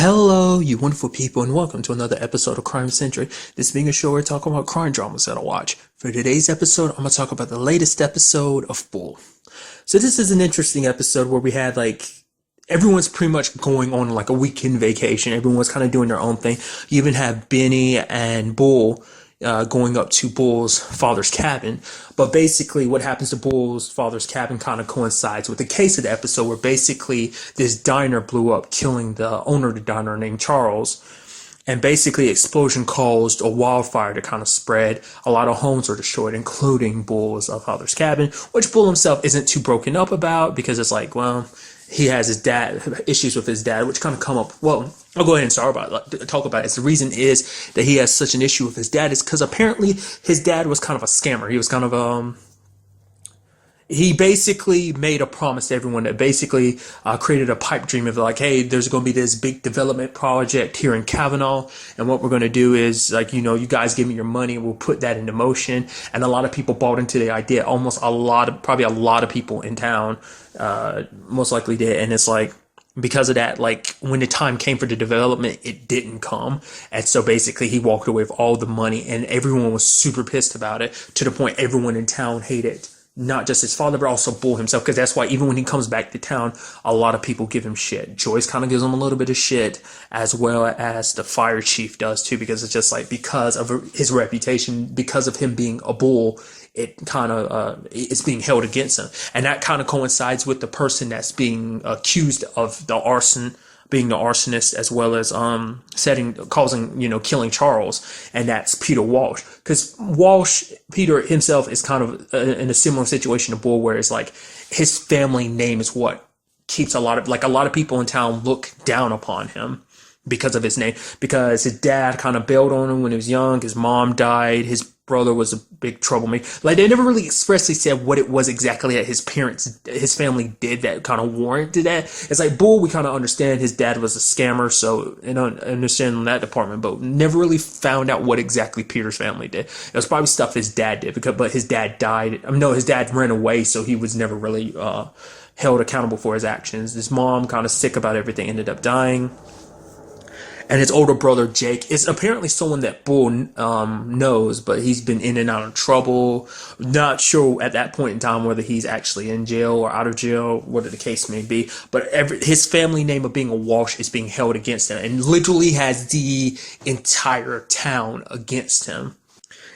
Hello, you wonderful people, and welcome to another episode of Crime Centric. This being a show where I talk about crime dramas that I watch. For today's episode, I'm going to talk about the latest episode of Bull. So this is an interesting episode where we had everyone's pretty much going on like a weekend vacation. Everyone's kind of doing their own thing. You even have Benny and Bull going up to Bull's father's cabin. But basically what happens to Bull's father's cabin kind of coincides with the case of the episode where basically this diner blew up, killing the owner of the diner named Charles. And basically explosion caused a wildfire to kind of spread. A lot of homes were destroyed, including Bull's father's cabin, which Bull himself isn't too broken up about because it's like, well, he has his dad, issues with his dad, which kind of come up. Well, I'll go ahead and talk about it. The reason is that he has such an issue with his dad is because apparently his dad was kind of a scammer. He was kind of, he basically made a promise to everyone that basically created a pipe dream of like, hey, there's going to be this big development project here in Kavanaugh. And what we're going to do is you guys give me your money and we'll put that into motion. And a lot of people bought into the idea. Probably a lot of people in town most likely did. And it's like, because of that, like when the time came for the development, it didn't come. And so basically he walked away with all the money and everyone was super pissed about it to the point everyone in town hated not just his father, but also Bull himself. Because that's why even when he comes back to town, a lot of people give him shit. Joyce kind of gives him a little bit of shit, as well as the fire chief does too, because it's just like, because of his reputation, because of him being a bull, it kind of it's being held against him. And that kind of coincides with the person that's being accused of the arson, being the arsonist, as well as killing Charles, and that's Peter Walsh. Because Peter himself is kind of in a similar situation to Bull, where it's like his family name is what keeps a lot of people in town look down upon him because of his name, because his dad kind of bailed on him when he was young. His mom died. His brother was a big troublemaker. Like, they never really expressly said what it was exactly that his family did that kind of warranted that. It's like Bull, we kind of understand his dad was a scammer, so I understand in that department, but never really found out what exactly Peter's family did. It was probably stuff his dad did, but his dad died. His dad ran away, so he was never really held accountable for his actions. His mom, kind of sick about everything, ended up dying. And his older brother, Jake, is apparently someone that Bull knows, but he's been in and out of trouble. Not sure at that point in time whether he's actually in jail or out of jail, whatever the case may be. But his family name of being a Walsh is being held against him and literally has the entire town against him.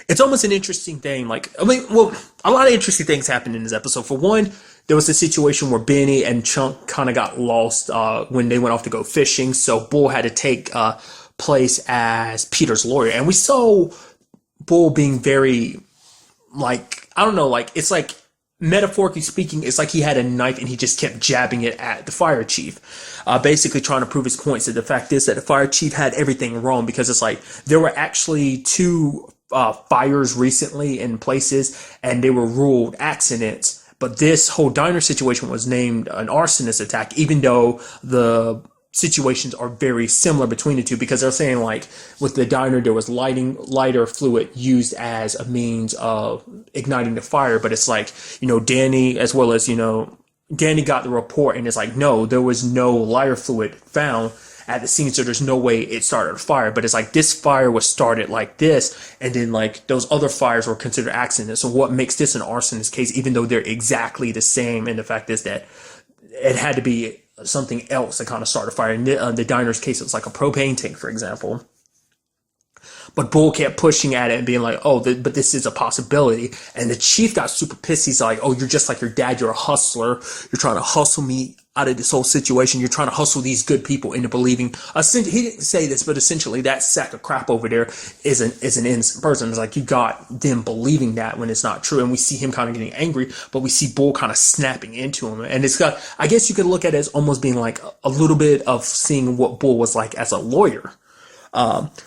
It's almost an interesting thing. A lot of interesting things happened in this episode. For one, there was a situation where Benny and Chunk kind of got lost when they went off to go fishing. So Bull had to take place as Peter's lawyer. And we saw Bull being very, it's like, metaphorically speaking, it's like he had a knife and he just kept jabbing it at the fire chief, basically trying to prove his points. And the fact is that the fire chief had everything wrong, because it's like there were actually two fires recently in places and they were ruled accidents. But this whole diner situation was named an arsonist attack, even though the situations are very similar between the two, because they're saying with the diner, there was lighter fluid used as a means of igniting the fire. But it's Danny, as well as, Danny got the report and it's like, no, there was no lighter fluid found at the scene, so there's no way it started a fire. But it's like this fire was started like this, and then those other fires were considered accidents. So what makes this an arsonist case, even though they're exactly the same? And the fact is that it had to be something else that kind of started a fire. In the diner's case, it was like a propane tank, for example. But Bull kept pushing at it and being like, but this is a possibility. And the chief got super pissed. He's like, oh, you're just like your dad. You're a hustler. You're trying to hustle me out of this whole situation. You're trying to hustle these good people into believing. He didn't say this, but essentially that sack of crap over there is an innocent person. It's like you got them believing that when it's not true. And we see him kind of getting angry, but we see Bull kind of snapping into him. And it's got, I guess you could look at it as almost being like a little bit of seeing what Bull was like as a lawyer.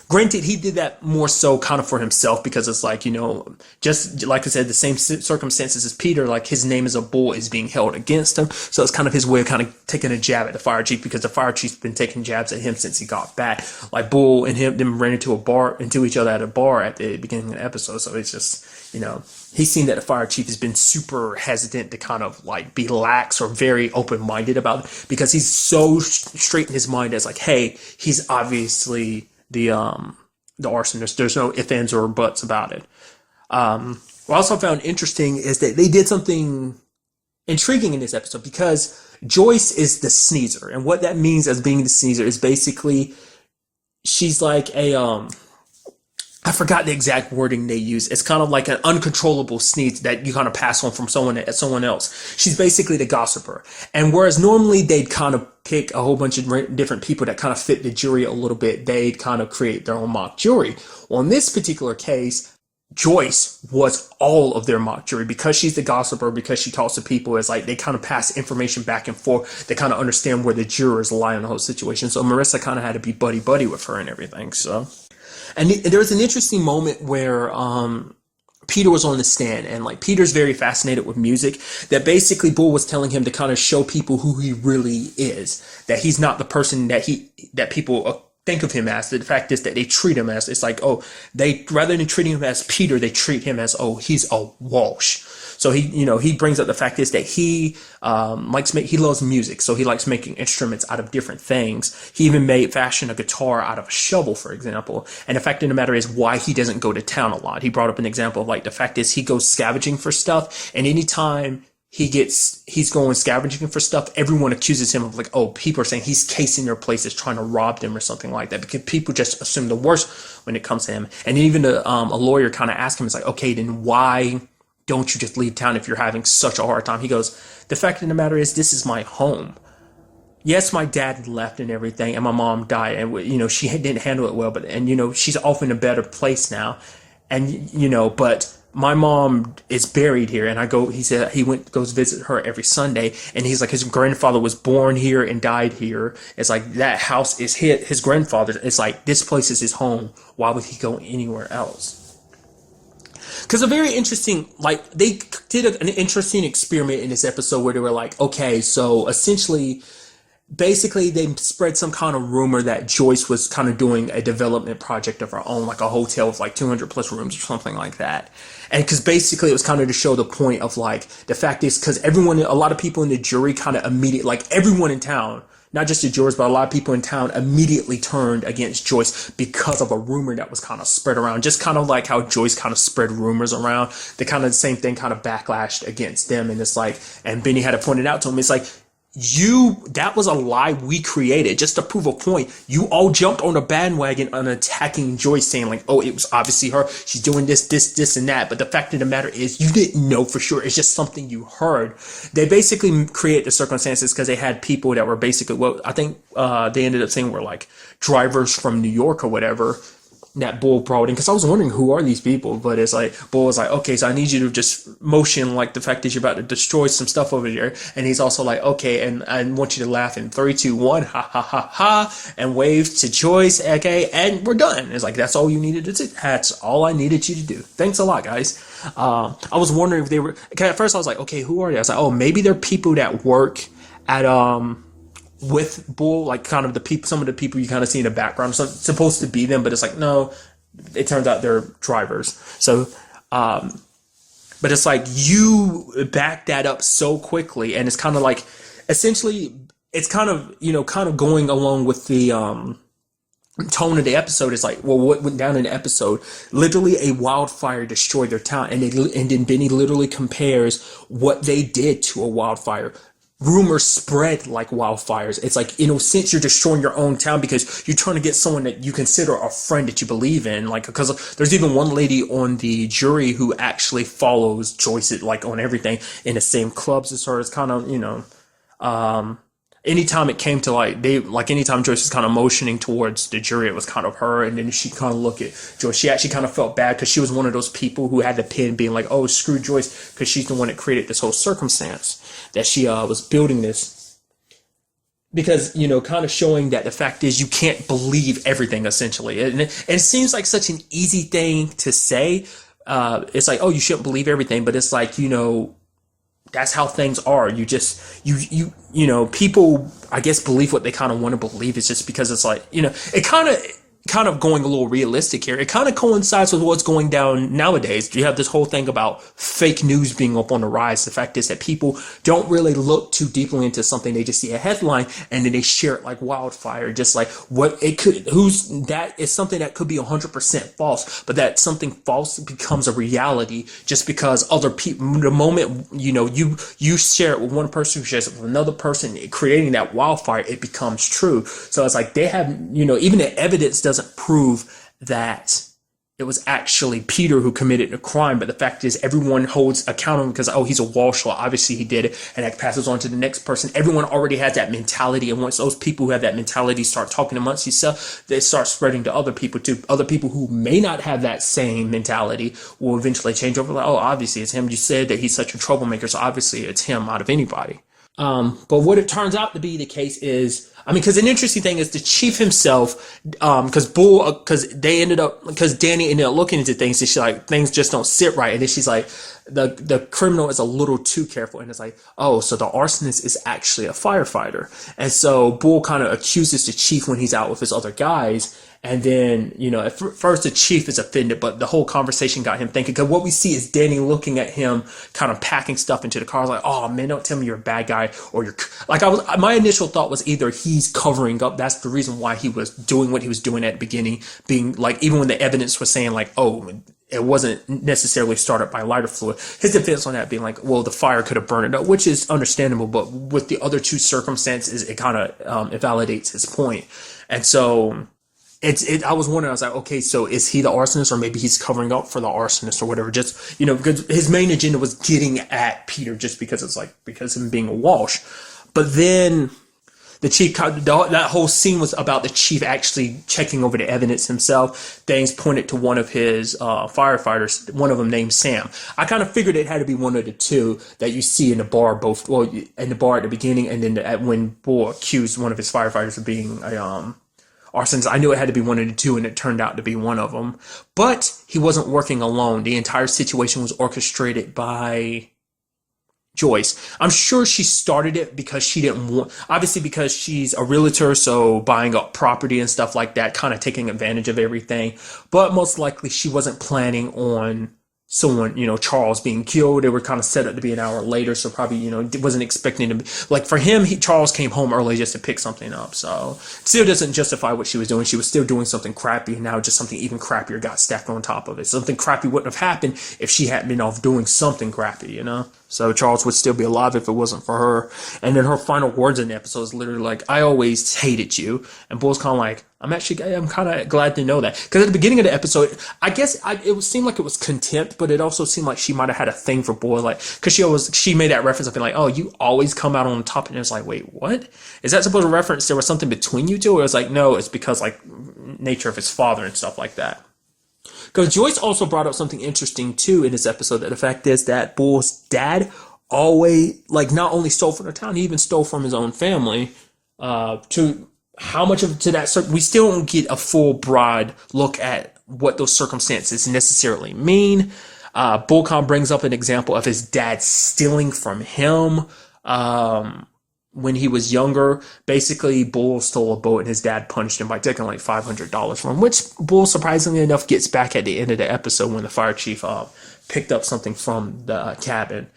Granted, he did that more so kind of for himself, because it's just like I said, the same circumstances as Peter, his name as a Bull is being held against him. So it's kind of his way of kind of taking a jab at the fire chief, because the fire chief's been taking jabs at him since he got back. Bull and him ran into each other at a bar at the beginning of the episode. So it's just, he's seen that the fire chief has been super hesitant to kind of like be lax or very open-minded about it, because he's so straight in his mind as like, hey, he's obviously the arsonist. There's no ifs, ands, or buts about it. What I also found interesting is that they did something intriguing in this episode, because Joyce is the sneezer, and what that means as being the sneezer is basically she's like a I forgot the exact wording they use. It's kind of like an uncontrollable sneeze that you kind of pass on from someone else. She's basically the gossiper. And whereas normally they'd kind of pick a whole bunch of different people that kind of fit the jury a little bit, they'd kind of create their own mock jury. Well, in this particular case, Joyce was all of their mock jury, because she's the gossiper, because she talks to people. It's like they kind of pass information back and forth. They kind of understand where the jurors lie in the whole situation. So Marissa kind of had to be buddy with her and everything. So. And there was an interesting moment where Peter was on the stand, and like Peter's very fascinated with music, that basically Bull was telling him to kind of show people who he really is, that he's not the person that people think of him as. The fact is that they treat him as, it's like, oh, they, rather than treating him as Peter, they treat him as, oh, he's a Walsh. So he brings up the fact is that he loves music, so he likes making instruments out of different things. He even fashioned a guitar out of a shovel, for example. And the fact of the matter is why he doesn't go to town a lot. He brought up an example of like the fact is he goes scavenging for stuff, and anytime he's going scavenging for stuff, everyone accuses him of like, oh, people are saying he's casing their places, trying to rob them or something like that, because people just assume the worst when it comes to him. And even a lawyer kind of asked him, it's like, okay, then why don't you just leave town if you're having such a hard time? He goes, the fact of the matter is, this is my home. Yes, my dad left and everything, and my mom died, and she didn't handle it well, but she's off in a better place now, and but my mom is buried here, and he said he goes visit her every Sunday, and he's like, his grandfather was born here and died here. It's like that house is his grandfather's. It's like this place is his home. Why would he go anywhere else? Because a very interesting, like, they did an interesting experiment in this episode where they were like, okay, so essentially, basically they spread some kind of rumor that Joyce was kind of doing a development project of her own, like a hotel with like 200 plus rooms or something like that. And because basically it was kind of to show the point of like, the fact is, because a lot of people in the jury kind of immediately, like everyone in town, not just the jurors, but a lot of people in town immediately turned against Joyce because of a rumor that was kind of spread around. Just kind of like how Joyce kind of spread rumors around. The kind of the same thing kind of backlashed against them. And it's like, and Benny had to point it out to him. It's like, that was a lie we created just to prove a point. You all jumped on the bandwagon on attacking Joyce, saying like, oh, it was obviously her. She's doing this, and that. But the fact of the matter is, you didn't know for sure. It's just something you heard. They basically create the circumstances because they had people that were basically, well, I think they ended up saying were like drivers from New York or whatever, that Bull brought in, because I was wondering who are these people, but it's like Bull was like, okay, so I need you to just motion like the fact that you're about to destroy some stuff over there, and he's also like, okay, and I want you to laugh in 3, 2, 1, ha ha ha ha, and wave to Joyce, okay, and we're done. It's like, that's all you needed to do. That's all I needed you to do. Thanks a lot, guys. I was wondering if they were, at first I was like, okay, who are they? I was like, oh, maybe they're people that work at with Bull, like kind of some of the people you kind of see in the background. So it's supposed to be them, but it's like, no, it turns out they're drivers. So, but it's like you back that up so quickly, and it's kind of like, essentially, it's kind of going along with the tone of the episode. Is like, well, what went down in the episode? Literally, a wildfire destroyed their town, and then Benny literally compares what they did to a wildfire. Rumors spread like wildfires. It's like, since you're destroying your own town because you're trying to get someone that you consider a friend that you believe in, like, because there's even one lady on the jury who actually follows Joyce, like, on everything in the same clubs as her. It's kind of, anytime it came to anytime Joyce was kind of motioning towards the jury, it was kind of her, and then she kind of look at Joyce. She actually kind of felt bad because she was one of those people who had the pin being like, oh, screw Joyce, because she's the one that created this whole circumstance that she was building this. Because, kind of showing that the fact is you can't believe everything, essentially. And it seems like such an easy thing to say. It's like, oh, you shouldn't believe everything, but it's like, that's how things are. You just, people, I guess, believe what they kind of want to believe. It's just because it's like, it kind of, kind of going a little realistic here, it kind of coincides with what's going down nowadays. You have this whole thing about fake news being up on the rise. The fact is that people don't really look too deeply into something. They just see a headline and then they share it like wildfire. Just like what it could, that is something that could be 100% false, but that something false becomes a reality just because other people, the moment, you share it with one person who shares it with another person, creating that wildfire, it becomes true. So it's like they have, even the evidence doesn't prove that it was actually Peter who committed the crime, but the fact is everyone holds accountable because, he's a Walsh, so obviously he did it, and that passes on to the next person. Everyone already has that mentality, and once those people who have that mentality start talking amongst themselves, they start spreading to other people too. Other people who may not have that same mentality will eventually change over, like, obviously it's him. You said that he's such a troublemaker, so obviously it's him out of anybody. But what it turns out to be the case is, because an interesting thing is the chief himself, because Danny ended up looking into things, and she's like, things just don't sit right. And then she's like, the criminal is a little too careful. And it's like, so the arsonist is actually a firefighter. And so Bull kind of accuses the chief when he's out with his other guys. And then, at first the chief is offended, but the whole conversation got him thinking, because what we see is Danny looking at him kind of packing stuff into the car. I was like, oh man, don't tell me you're a bad guy, or you're like, my initial thought was either he's covering up. That's the reason why he was doing what he was doing at the beginning, being like, even when the evidence was saying like, it wasn't necessarily started by lighter fluid. His defense on that being like, well, the fire could have burned it up, which is understandable, but with the other two circumstances, it kind of invalidates his point. And so I was wondering, I was like, okay, so is he the arsonist, or maybe he's covering up for the arsonist or whatever? Just, because his main agenda was getting at Peter just because because him being a Walsh. But then the chief, that whole scene was about the chief actually checking over the evidence himself. Things pointed to one of his firefighters, one of them named Sam. I kind of figured it had to be one of the two that you see in the bar, in the bar at the beginning, and then when Bull accused one of his firefighters of being a arsonist. I knew it had to be one of the two, and it turned out to be one of them. But he wasn't working alone. The entire situation was orchestrated by Joyce. I'm sure she started it because she didn't want, obviously because she's a realtor, so buying up property and stuff like that, kind of taking advantage of everything. But most likely she wasn't planning on someone, Charles being killed. They were kind of set up to be an hour later, so probably, wasn't expecting to be, like, for him, Charles came home early just to pick something up, so still doesn't justify what she was doing. She was still doing something crappy, and now just something even crappier got stacked on top of it. Something crappy wouldn't have happened if she hadn't been off doing something crappy, So Charles would still be alive if it wasn't for her. And then her final words in the episode is literally like, I always hated you. And Bull's kind of like, I'm kind of glad to know that. Because at the beginning of the episode, I guess it would seem like it was contempt, but it also seemed like she might have had a thing for Bull. Like, because she made that reference of being like, oh, you always come out on top. And it was like, wait, what? Is that supposed to reference there was something between you two? Or it was like, no, it's because like nature of his father and stuff like that. Because Joyce also brought up something interesting too in this episode, that the fact is that Bull's dad always, like, not only stole from the town, he even stole from his own family. To how much of to that, we still don't get a full broad look at what those circumstances necessarily mean. Bullcom brings up an example of his dad stealing from him. When he was younger, basically Bull stole a boat and his dad punished him by taking like $500 from him, which Bull surprisingly enough gets back at the end of the episode when the fire chief picked up something from the cabin,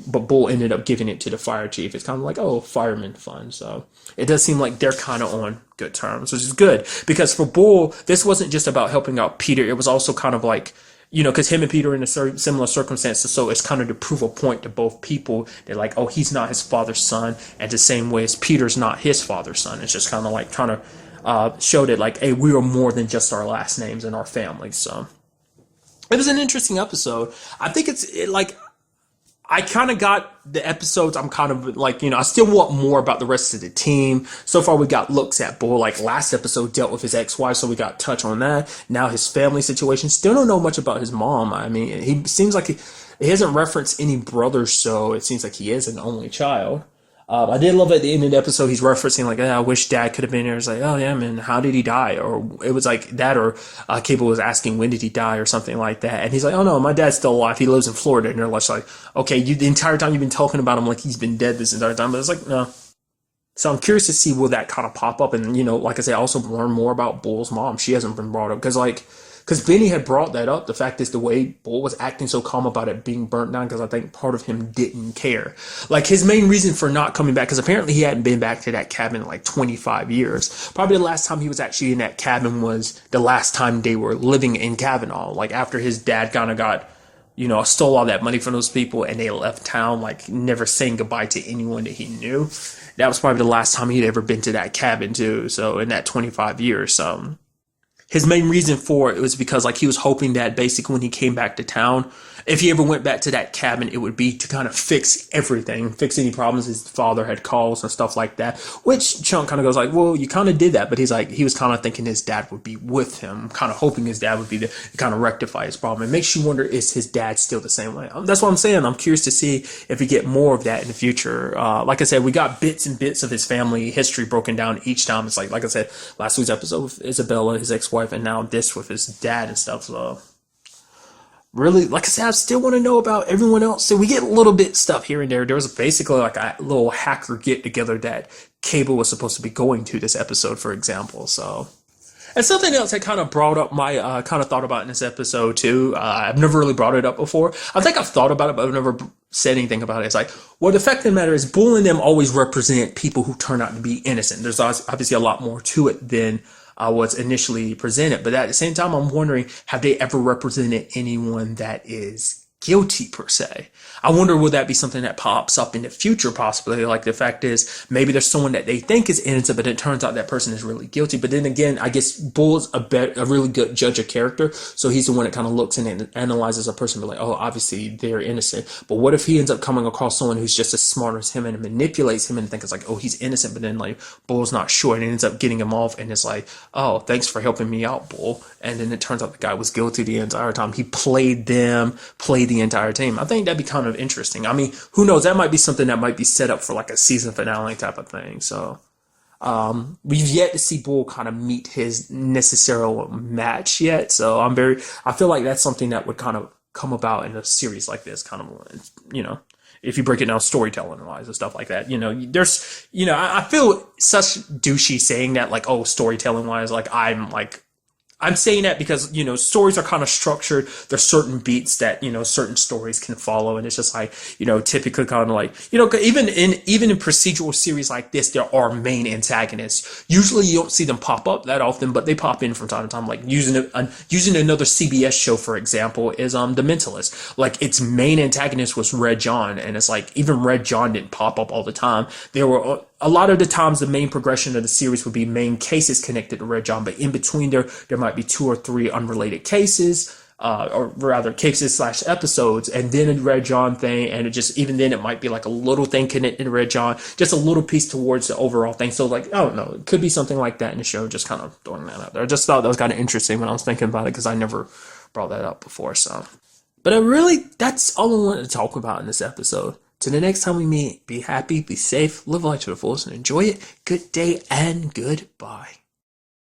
but Bull ended up giving it to the fire chief. It's kind of like, oh, fireman fun. So it does seem like they're kind of on good terms, which is good, because for Bull, this wasn't just about helping out Peter. It was also kind of like, because him and Peter are in a similar circumstances, so it's kind of to prove a point to both people. They're like, oh, he's not his father's son, and the same way as Peter's not his father's son. It's just kind of like trying to show that, like, hey, we are more than just our last names and our families. So it was an interesting episode. I think I kind of got the episodes. I'm kind of like, I still want more about the rest of the team. So far, we got looks at Bull. Like, last episode dealt with his ex-wife, so we got touch on that. Now his family situation. Still don't know much about his mom. I mean, he seems like he hasn't referenced any brothers, so it seems like he is an only child. I did love at the end of the episode, he's referencing like, I wish dad could have been here. It's like, oh yeah, man, how did he die? Or it was like that, or Cable was asking, when did he die, or something like that. And he's like, oh no, my dad's still alive. He lives in Florida. And they're like, okay, the entire time you've been talking about him like he's been dead this entire time. But it's like, no, So I'm curious to see will that kind of pop up, and like I said, also learn more about Bull's mom. She hasn't been brought up because Benny had brought that up. The fact is the way Bull was acting so calm about it being burnt down, because I think part of him didn't care. Like his main reason for not coming back, because apparently he hadn't been back to that cabin in like 25 years. Probably the last time he was actually in that cabin was the last time they were living in Kavanaugh. Like after his dad kind of got stole all that money from those people and they left town, like never saying goodbye to anyone that he knew. That was probably the last time he'd ever been to that cabin too. So in that 25 years, his main reason for it was because like he was hoping that basically when he came back to town, if he ever went back to that cabin, it would be to kind of fix everything, fix any problems his father had caused and stuff like that. Which Chunk kind of goes like, well, you kind of did that, but he's like, he was kind of thinking his dad would be with him, kind of hoping his dad would be there to kind of rectify his problem. It makes you wonder, is his dad still the same way? That's what I'm saying. I'm curious to see if we get more of that in the future. Like I said, we got bits and bits of his family history broken down each time. It's like I said, last week's episode with Isabella, his ex-wife, and now this with his dad and stuff. So really, like I said, I still want to know about everyone else. So we get a little bit stuff here and there. There was basically like a little hacker get together that Cable was supposed to be going to this episode, for example. So, and something else I kind of brought up my kind of thought about in this episode too. I've never really brought it up before. I think I've thought about it, but I've never said anything about it. It's like, well, the fact of the matter is, Bull and them always represent people who turn out to be innocent. There's obviously a lot more to it than what's initially presented. But at the same time, I'm wondering, have they ever represented anyone that is guilty per se? I wonder, will that be something that pops up in the future possibly? Like the fact is, maybe there's someone that they think is innocent, but it turns out that person is really guilty. But then again, I guess Bull's a really good judge of character. So he's the one that kind of looks in and analyzes a person and be like, oh, obviously they're innocent. But what if he ends up coming across someone who's just as smart as him and manipulates him and thinks it's like, oh, he's innocent, but then like Bull's not sure and ends up getting him off and it's like, oh, thanks for helping me out, Bull. And then it turns out the guy was guilty the entire time. He played the entire team. I think that'd be kind of interesting. I mean, who knows? That might be something that might be set up for like a season finale type of thing. So we've yet to see Bull kind of meet his necessary match yet. So I feel like that's something that would kind of come about in a series like this, kind of, if you break it down storytelling wise and stuff like that. There's, I feel such douchey saying that, like, oh, storytelling wise, like I'm saying that because, stories are kind of structured. There's certain beats that, certain stories can follow. And it's just like, typically kind of like, even in procedural series like this, there are main antagonists. Usually you don't see them pop up that often, but they pop in from time to time. Like using another CBS show, for example, is The Mentalist. Like its main antagonist was Red John. And it's like, even Red John didn't pop up all the time. There were a lot of the times the main progression of the series would be main cases connected to Red John, but in between there might be 2 or 3 unrelated cases, or rather cases / episodes, and then a Red John thing, and even then it might be like a little thing connected to Red John, just a little piece towards the overall thing. So like, I don't know, it could be something like that in the show, just kind of throwing that out there. I just thought that was kind of interesting when I was thinking about it, because I never brought that up before, so. But that's all I wanted to talk about in this episode. Till the next time we meet, be happy, be safe, live life to the fullest, and enjoy it. Good day and goodbye.